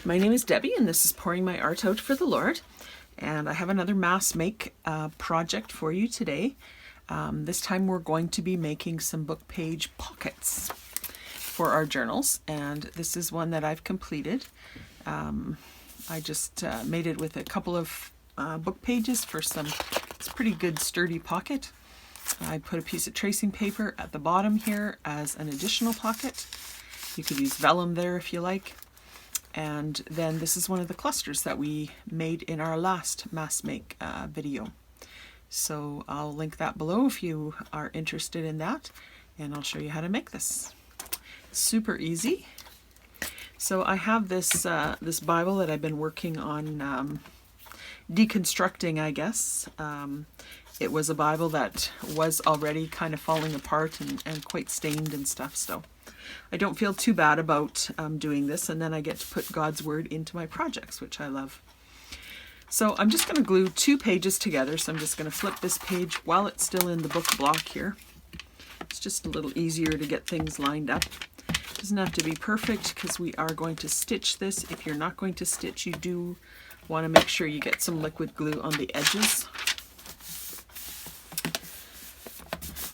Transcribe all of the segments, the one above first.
My name is Debbie, and this is Pouring My Art Out for the Lord. And I have another mass make project for you today. This time we're going to be making some Bookpage Pockets for our journals, and this is one that I've completed. I just made it with a couple of book pages for some. It's a pretty good sturdy pocket. I put a piece of tracing paper at the bottom here as an additional pocket. You could use vellum there if you like. And then this is one of the clusters that we made in our last mass make video. So I'll link that below if you are interested in that, and I'll show you how to make this. Super easy. So I have this this Bible that I've been working on deconstructing, I guess. It was a Bible that was already kind of falling apart and quite stained and stuff, so I don't feel too bad about doing this, and then I get to put God's Word into my projects, which I love. So I'm just going to glue 2 pages together, so I'm just going to flip this page while it's still in the book block here. It's just a little easier to get things lined up. It doesn't have to be perfect because we are going to stitch this. If you're not going to stitch, you do want to make sure you get some liquid glue on the edges.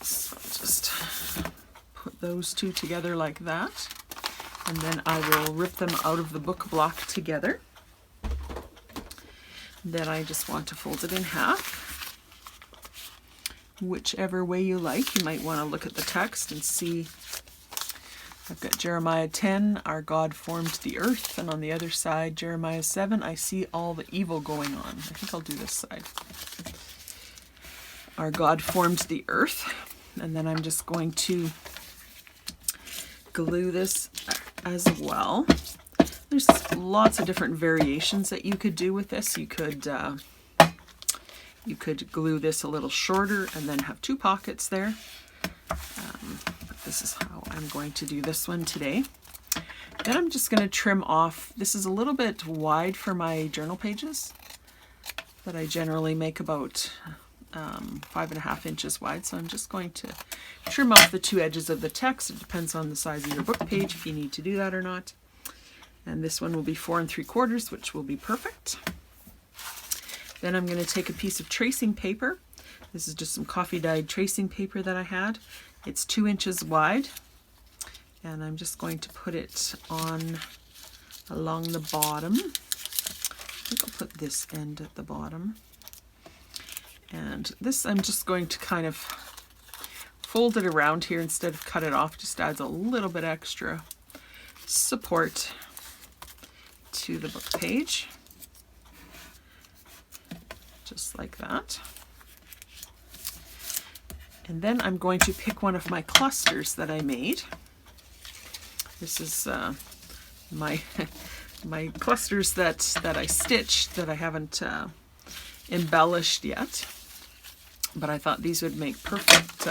So just put those 2 together like that, and then I will rip them out of the book block together. Then I just want to fold it in half, whichever way you like. You might want to look at the text and see. I've got Jeremiah 10, our God formed the earth, and on the other side, Jeremiah 7, I see all the evil going on. I think I'll do this side. Our God formed the earth, and then I'm just going to glue this as well. There's lots of different variations that you could do with this. You could glue this a little shorter and then have 2 pockets there. But this is how I'm going to do this one today. Then I'm just going to trim off. This is a little bit wide for my journal pages, but I generally make about 5.5 inches wide. So I'm just going to trim off the 2 edges of the text. It depends on the size of your book page if you need to do that or not. And this one will be 4 3/4, which will be perfect. Then I'm going to take a piece of tracing paper. This is just some coffee dyed tracing paper that I had. It's 2 inches wide, and I'm just going to put it on along the bottom. I think I'll put this end at the bottom. And this I'm just going to kind of fold it around here instead of cut it off. Just adds a little bit extra support to the book page, just like that. And then I'm going to pick one of my clusters that I made. This is my my clusters that I stitched that I haven't embellished yet, but I thought these would make perfect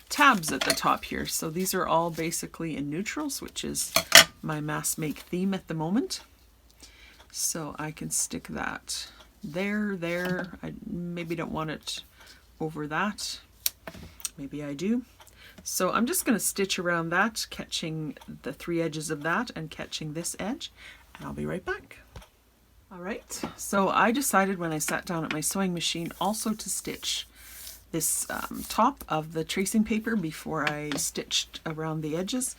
tabs at the top here. So these are all basically in neutrals, which is my mass make theme at the moment. So I can stick that there. I maybe don't want it over that. Maybe I do. So I'm just going to stitch around that, catching the 3 edges of that and catching this edge, and I'll be right back. All right, so I decided when I sat down at my sewing machine also to stitch this top of the tracing paper before I stitched around the edges.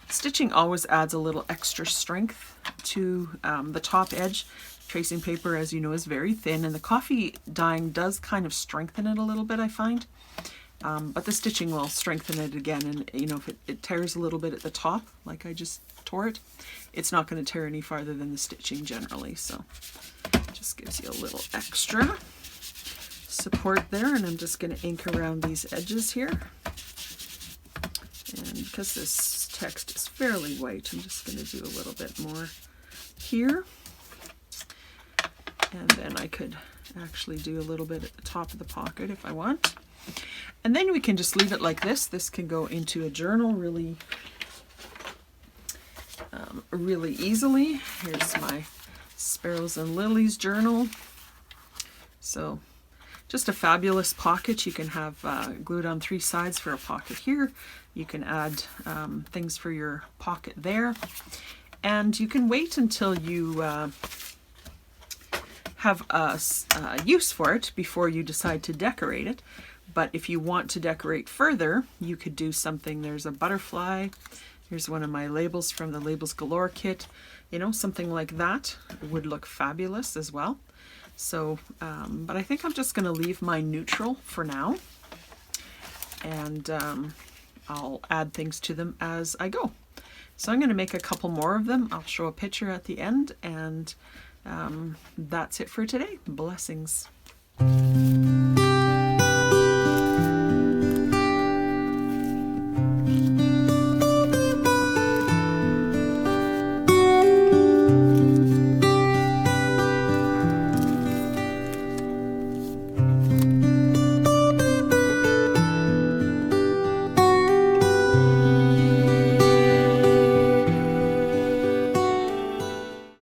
Stitching always adds a little extra strength to the top edge. Tracing paper, as you know, is very thin, and the coffee dyeing does kind of strengthen it a little bit, I find. But the stitching will strengthen it again, and you know, if it tears a little bit at the top, like I just tore it, it's not going to tear any farther than the stitching generally, so it just gives you a little extra support there. And I'm just going to ink around these edges here, and because this text is fairly white, I'm just going to do a little bit more here, and then I could actually do a little bit at the top of the pocket if I want. And then we can just leave it like this. This can go into a journal really easily. Here's my Sparrows and Lilies journal. So just a fabulous pocket. You can have glued on 3 sides for a pocket here. You can add things for your pocket there. And you can wait until you have a use for it before you decide to decorate it. But if you want to decorate further, you could do something. There's a butterfly. Here's one of my labels from the Labels Galore kit. You know, something like that would look fabulous as well. So, but I think I'm just going to leave mine neutral for now. And I'll add things to them as I go. So I'm going to make a couple more of them. I'll show a picture at the end, and that's it for today. Blessings.